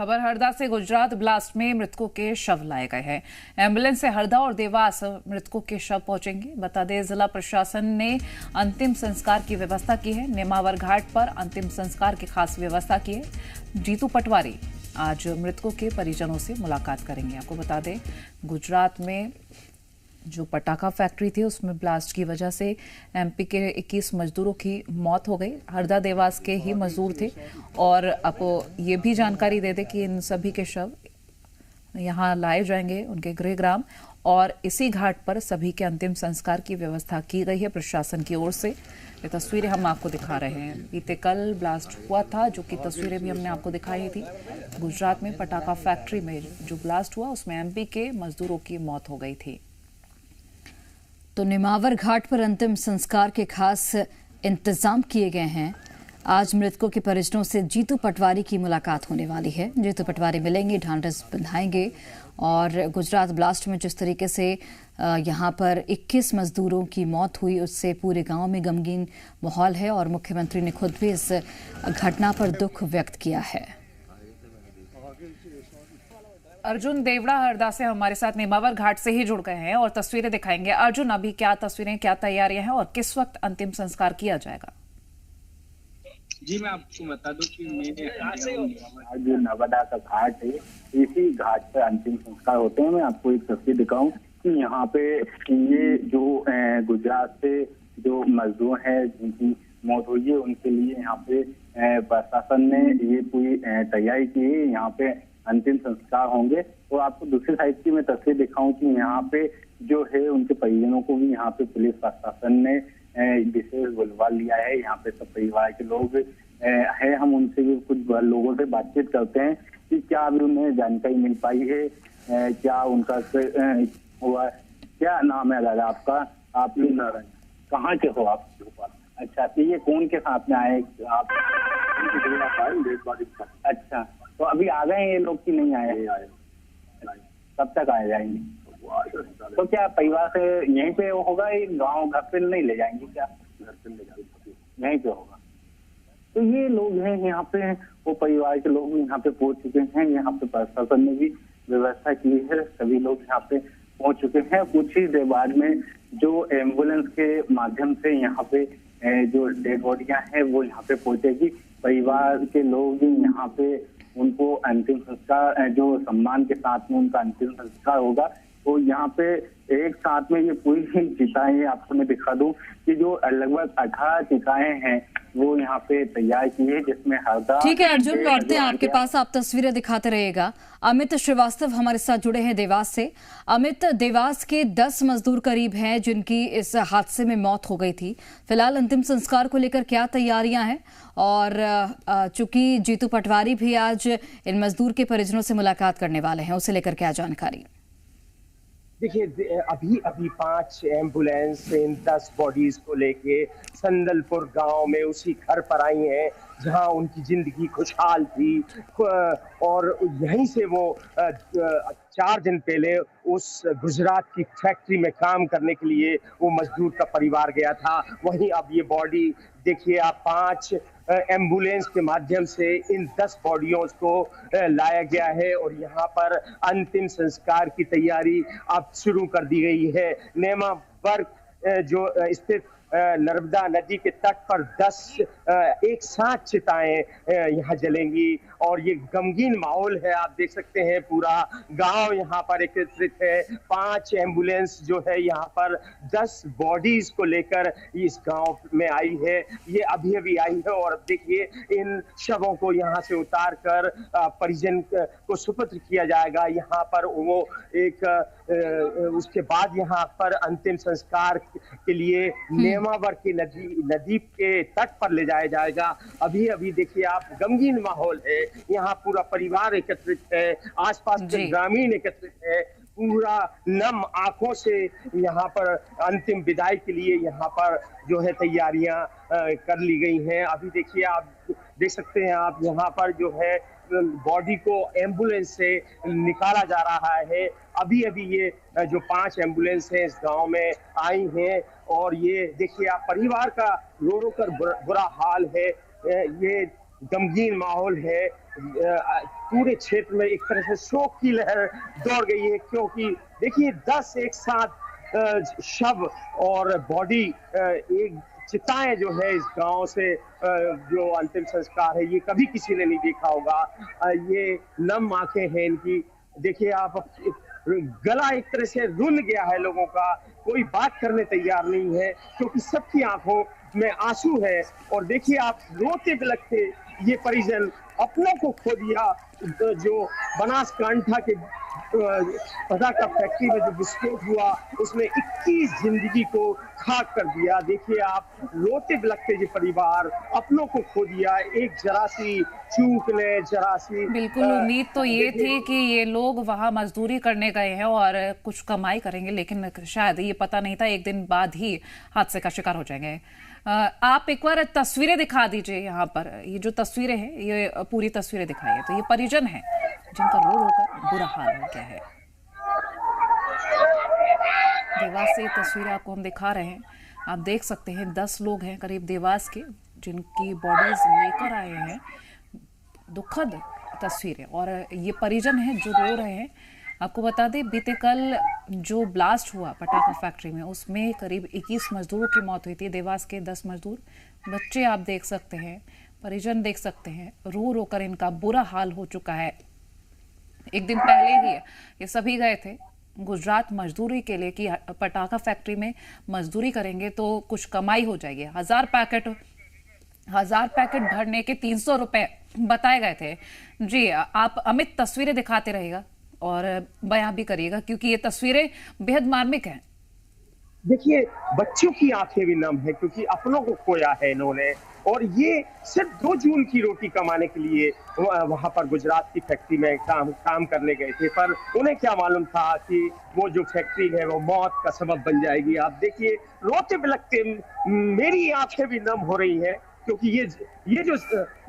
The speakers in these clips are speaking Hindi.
खबर हरदा से। गुजरात ब्लास्ट में मृतकों के शव लाए गए हैं। एम्बुलेंस से हरदा और देवास मृतकों के शव पहुंचेंगे। बता दें, जिला प्रशासन ने अंतिम संस्कार की व्यवस्था की है। नेमावर घाट पर अंतिम संस्कार की खास व्यवस्था की है। जीतू पटवारी आज मृतकों के परिजनों से मुलाकात करेंगे। आपको बता दें, गुजरात में जो पटाखा फैक्ट्री थी उसमें ब्लास्ट की वजह से एमपी के 21 मजदूरों की मौत हो गई। हरदा देवास के ही मजदूर थे। और आपको ये भी जानकारी दे दें कि इन सभी के शव यहाँ लाए जाएंगे उनके गृहग्राम, और इसी घाट पर सभी के अंतिम संस्कार की व्यवस्था की गई है प्रशासन की ओर से। ये तस्वीरें हम आपको दिखा रहे हैं। बीते कल ब्लास्ट हुआ था, जो कि तस्वीरें भी हमने आपको दिखाई थी। गुजरात में पटाखा फैक्ट्री में जो ब्लास्ट हुआ उसमें एमपी के मजदूरों की मौत हो गई थी। तो नेमावर घाट पर अंतिम संस्कार के खास इंतजाम किए गए हैं। आज मृतकों के परिजनों से जीतू पटवारी की मुलाकात होने वाली है। जीतू पटवारी मिलेंगे, ढांढस बंधाएंगे। और गुजरात ब्लास्ट में जिस तरीके से यहाँ पर 21 मजदूरों की मौत हुई, उससे पूरे गांव में गमगीन माहौल है। और मुख्यमंत्री ने खुद भी इस घटना पर दुख व्यक्त किया है। अर्जुन देवड़ा हरदा से हमारे साथ नेमावर घाट से ही जुड़ गए हैं और तस्वीरें दिखाएंगे। अर्जुन, अभी क्या तस्वीरें, क्या तैयारियां हैं और किस वक्त अंतिम संस्कार किया जाएगा? जी, मैं आपको बता दूं कि मैंने आज जो नवादा का घाट है, इसी घाट पर अंतिम संस्कार होते हैं। मैं आपको एक तस्वीर दिखाऊं कि यहाँ पे ये जो गुजरात से जो मजदूर हैं जिनकी मौत हुई है, उनके लिए यहाँ पे प्रशासन ने ये पूरी तैयारी की है। यहाँ पे अंतिम संस्कार होंगे। और आपको दूसरी साइड की मैं तस्वीर दिखाऊं कि यहाँ पे जो है उनके परिजनों को भी यहाँ पे पुलिस प्रशासन ने विशेष बुलवा लिया है। यहाँ पे सब परिवार के लोग हैं। हम उनसे भी कुछ लोगों से बातचीत करते हैं कि क्या अभी उन्हें जानकारी मिल पाई है, क्या उनका हुआ। क्या नाम है दादा आपका? आप कहाँ के हो आप? अच्छा, तो ये कौन के साथ में आए आप? अच्छा, तो अभी आ गए ये लोग कि नहीं आए? कब तक आ जाएंगे? तो क्या परिवार से यहीं पे होगा, गांव घर पे नहीं ले जाएंगे? क्या घर पे ले जाएंगे? यहीं पे होगा। तो ये लोग हैं यहाँ पे, वो परिवार के लोग यहाँ पे पहुंच चुके हैं। यहाँ पे प्रशासन ने भी व्यवस्था की है। सभी लोग यहाँ पे पहुंच चुके हैं। कुछ ही देर बाद में जो एम्बुलेंस के माध्यम से यहाँ पे जो डेड बॉडियां हैं वो यहाँ पे पहुंचेगी। परिवार के लोग भी यहाँ पे उनको अंतिम संस्कार, जो सम्मान के साथ में उनका अंतिम संस्कार होगा, तो यहाँ पे एक साथ में ये पूरी चिताएं आपको मैं दिखा दूं कि जो लगभग 18 चिताएं हैं वो यहाँ पे तैयार की है, जिसमें हरदा। ठीक है अर्जुन, लौटते हैं आपके पास, आप तस्वीरें दिखाते रहिएगा। अमित श्रीवास्तव हमारे साथ जुड़े हैं देवास से। अमित, देवास के 10 मजदूर करीब हैं जिनकी इस हादसे में मौत हो गई थी। फिलहाल अंतिम संस्कार को लेकर क्या तैयारियां हैं? और चूंकि जीतू पटवारी भी आज इन मजदूर के परिजनों से मुलाकात करने वाले हैं, उसे लेकर क्या जानकारी? देखिए, अभी 5 एम्बुलेंस इन 10 बॉडीज को लेके संदलपुर गांव में उसी घर पर आई हैं जहां उनकी जिंदगी खुशहाल थी। और यहीं से वो 4 दिन पहले उस गुजरात की फैक्ट्री में काम करने के लिए वो मजदूर का परिवार गया था। वहीं अब ये बॉडी देखिए आप, 5 एम्बुलेंस के माध्यम से इन 10 बॉडियों को लाया गया है और यहाँ पर अंतिम संस्कार की तैयारी अब शुरू कर दी गई है। नेमावर जो स्थित नर्मदा नदी के तट पर 10 एक साथ चिताएं यहाँ जलेंगी और ये गमगीन माहौल है। आप देख सकते हैं पूरा गांव यहाँ पर एकत्रित है। 5 एम्बुलेंस जो है यहाँ पर 10 बॉडीज को लेकर इस गांव में आई है। ये अभी अभी आई है और देखिए इन शवों को यहाँ से उतार कर परिजन को सुपुत्र किया जाएगा। यहाँ पर वो एक उसके बाद यहाँ पर अंतिम संस्कार के लिए नेमावर की नदी के तट पर ले जाया जाएगा। अभी अभी देखिए आप, गमगीन माहौल है। यहाँ पूरा परिवार एकत्रित है, आसपास के ग्रामीण एकत्रित है। पूरा नम आंखों से यहाँ पर अंतिम विदाई के लिए यहाँ पर जो है तैयारियां कर ली गई हैं। अभी देखिए आप देख सकते हैं, आप यहाँ पर जो है बॉडी को एम्बुलेंस से निकाला जा रहा है। अभी अभी ये जो 5 एम्बुलेंस है इस गांव में आई हैं और ये देखिए आप, परिवार का रो रो कर बुरा हाल है। ये गमगीन माहौल है। पूरे क्षेत्र में एक तरह से शोक की लहर दौड़ गई है, क्योंकि देखिए 10 एक साथ शव और बॉडी, एक चिताएं जो है इस गांव से जो अंतिम संस्कार है, ये कभी किसी ने नहीं देखा होगा। ये नम आंखें हैं इनकी। देखिए आप, गला एक तरह से रुन गया है लोगों का, कोई बात करने तैयार नहीं है, क्योंकि सबकी आंखों में आंसू है। और देखिए आप, रोते बिलखते ये परिजन अपनों को खो दिया। जो बनासकांठा के पटाखा फैक्ट्री में जो विस्फोट हुआ, उसने 21 जिंदगी को खाक कर दिया। देखिए आप, रोते बिलखते ये परिवार अपनों को खो दिया एक जरा सी चूक ने, जरा सी। बिल्कुल, उम्मीद तो ये थी कि ये लोग वहां मजदूरी करने गए हैं और कुछ कमाई करेंगे, लेकिन शायद ये पता नहीं था एक दिन बाद ही हादसे का शिकार हो जाएंगे। आप एक बार तस्वीरें दिखा दीजिए। यहाँ पर ये जो तस्वीरें हैं, ये पूरी तस्वीरें दिखाइए। तो ये परिजन हैं जिनका रो रो कर बुरा हाल हो गया है। देवास से तस्वीरें आपको हम दिखा रहे हैं। आप देख सकते हैं 10 लोग हैं करीब देवास के, जिनकी बॉडीज लेकर आए हैं। दुखद तस्वीरें, और ये परिजन हैं जो रो रहे हैं। आपको बता दें, बीते कल जो ब्लास्ट हुआ पटाखा फैक्ट्री में, उसमें करीब 21 मजदूरों की मौत हुई थी। देवास के 10 मजदूर, बच्चे आप देख सकते हैं, परिजन देख सकते हैं, रो रो कर इनका बुरा हाल हो चुका है। एक दिन पहले ही ये सभी गए थे गुजरात मजदूरी के लिए कि पटाखा फैक्ट्री में मजदूरी करेंगे तो कुछ कमाई हो जाएगी। 1000 पैकेट भरने के 300 रुपए बताए गए थे। जी, आप अमित तस्वीरें दिखाते रहिएगा और बयां भी करिएगा, क्योंकि ये तस्वीरें बेहद मार्मिक हैं। देखिए, बच्चों की आंखें भी नम है, क्योंकि अपनों को खोया है इन्होंने। और ये सिर्फ 2 जून की रोटी कमाने के लिए वहां पर गुजरात की फैक्ट्री में काम करने गए थे, पर उन्हें क्या मालूम था कि वो जो फैक्ट्री है वो मौत का सबब बन जाएगी। आप देखिए, रोते बिलखते मेरी आंखें भी नम हो रही हैं, क्योंकि ये जो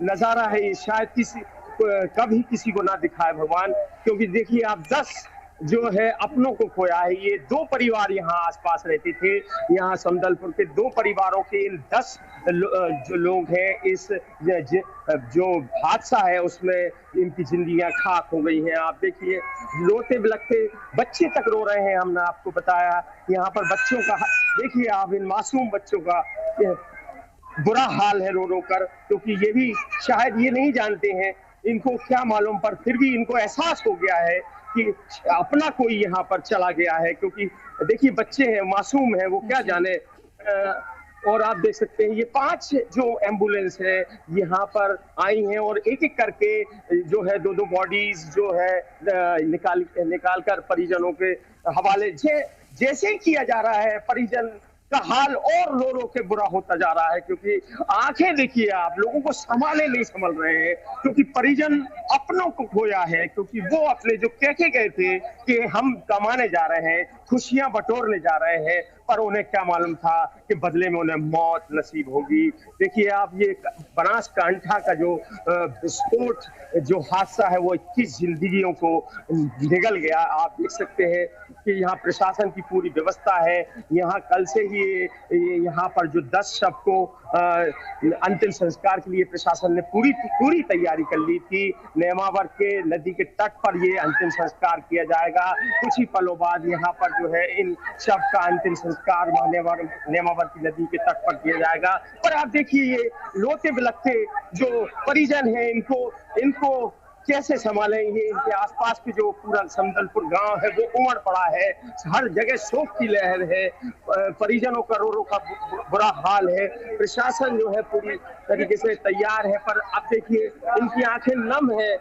नजारा है, ये शायद कभी किसी को ना दिखाए भगवान। क्योंकि देखिए आप, 10 जो है अपनों को खोया है। ये 2 परिवार यहाँ आसपास रहते थे। यहाँ समदलपुर के 2 परिवारों के इन 10 जो लोग हैं, इस जो हादसा है उसमें इनकी जिंदगियां खाक हो गई हैं। आप देखिए, रोते बिलखते बच्चे तक रो रहे हैं। हमने आपको बताया यहाँ पर बच्चों का, देखिए आप, इन मासूम बच्चों का बुरा हाल है रो रो कर, क्योंकि ये भी शायद ये नहीं जानते हैं, इनको क्या मालूम, पर फिर भी इनको एहसास हो गया है कि अपना कोई यहाँ पर चला गया है। क्योंकि देखिए बच्चे हैं, मासूम हैं, वो क्या जाने। और आप देख सकते हैं ये 5 जो एम्बुलेंस है यहाँ पर आई हैं, और एक एक करके जो है 2-2 बॉडीज जो है निकाल कर परिजनों के हवाले जैसे ही किया जा रहा है। परिजन का हाल और रो रो के बुरा होता जा रहा है, क्योंकि आंखें देखिए आप, लोगों को संभाले नहीं संभल रहे हैं, क्योंकि परिजन अपनों को खोया है। क्योंकि वो अपने जो कह के गए थे कि हम कमाने जा रहे हैं, खुशियां बटोरने जा रहे हैं, पर उन्हें क्या मालूम था कि बदले में उन्हें मौत नसीब होगी। देखिए आप, ये बनासकांठा का जो विस्फोट, जो हादसा है, वो 21 जिंदगियों को निगल गया। आप देख सकते हैं कि यहाँ प्रशासन की पूरी व्यवस्था है। यहाँ कल से ही यहाँ पर जो 10 शव को अंतिम संस्कार के लिए प्रशासन ने पूरी तैयारी कर ली थी। नेमावर के नदी के तट पर ये अंतिम संस्कार किया जाएगा। कुछ ही पलों बाद यहाँ पर जो है इन शव का अंतिम संस्कार नेमावर की नदी के तट पर किया जाएगा। पर आप देखिए, ये रोते बिलखते जो परिजन हैं, इनको कैसे संभालेंगे। इनके आसपास के जो पूरा समदलपुर गांव है वो उमड़ पड़ा है, हर जगह शोक की लहर है, परिजनों करोड़ों का बुरा हाल है। प्रशासन जो है पूरी तरीके से तैयार है, पर अब देखिए इनकी आंखें नम है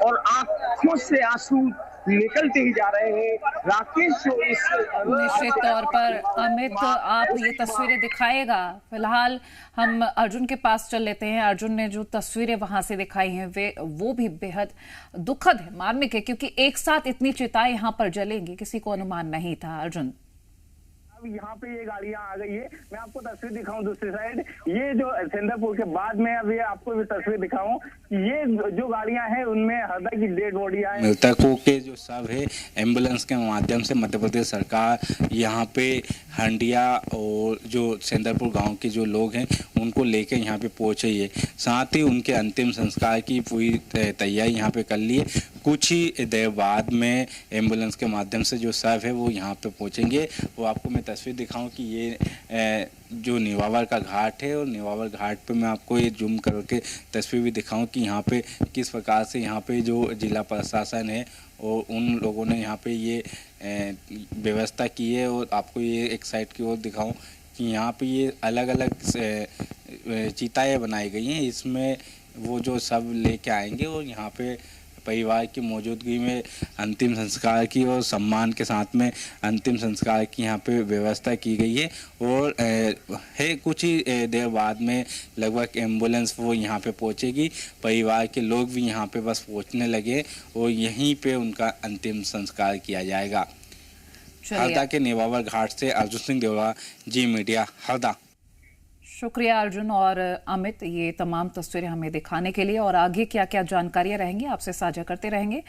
और आंखों से आंसू निकलते ही जा रहे हैं। राकेश जो इस निश्चित तौर पर अमित, आप ये तस्वीरें दिखाएगा। फिलहाल हम अर्जुन के पास चल लेते हैं। अर्जुन ने जो तस्वीरें वहां से दिखाई हैं वो भी बेहद दुखद है, मार्मिक है, क्योंकि एक साथ इतनी चिताएं यहाँ पर जलेंगी, किसी को अनुमान नहीं था। अर्जुन, अब यहाँ पे ये गाड़ियां आ गई है, मैं आपको तस्वीर दिखाऊं दूसरी साइड, ये जो सेंदरपुर के बाद में अब ये आपको भी तस्वीर दिखाऊं कि ये जो गाड़ियां हैं उनमें हरदा की डेड बॉडियां हैं। मृतकों के जो शव है एम्बुलेंस के माध्यम से मध्य प्रदेश सरकार यहाँ पे हंडिया और जो सेंदरपुर गांव के जो लोग हैं उनको लेकर यहाँ पे पहुँचे है। साथ ही उनके अंतिम संस्कार की पूरी तैयारी यहाँ पे कर ली है। कुछ ही देर बाद में एम्बुलेंस के माध्यम से जो शव है वो यहाँ पे पहुँचेंगे। वो आपको मैं तस्वीर दिखाऊं कि ये जो नेवावर का घाट है और नेवावर घाट पे मैं आपको ये जूम करके तस्वीर भी दिखाऊं कि यहाँ पे किस प्रकार से यहाँ पे जो जिला प्रशासन है और उन लोगों ने यहाँ पे ये व्यवस्था की है। और आपको ये एक साइड की ओर दिखाऊं कि यहाँ पे ये अलग अलग चिताएँ बनाई गई हैं। इसमें वो जो सब लेके आएंगे और यहाँ पे परिवार की मौजूदगी में अंतिम संस्कार की और सम्मान के साथ में अंतिम संस्कार की यहाँ पे व्यवस्था की गई है। और है कुछ ही देर बाद में लगभग एम्बुलेंस वो यहाँ पे पहुँचेगी। परिवार के लोग भी यहाँ पे बस पहुँचने लगे और यहीं पे उनका अंतिम संस्कार किया जाएगा। हरदा के नेवावर घाट से अर्जुन सिंह देवड़ा, जी मीडिया, हरदा। शुक्रिया अर्जुन और अमित, ये तमाम तस्वीरें हमें दिखाने के लिए, और आगे क्या क्या जानकारियां रहेंगी आपसे साझा करते रहेंगे।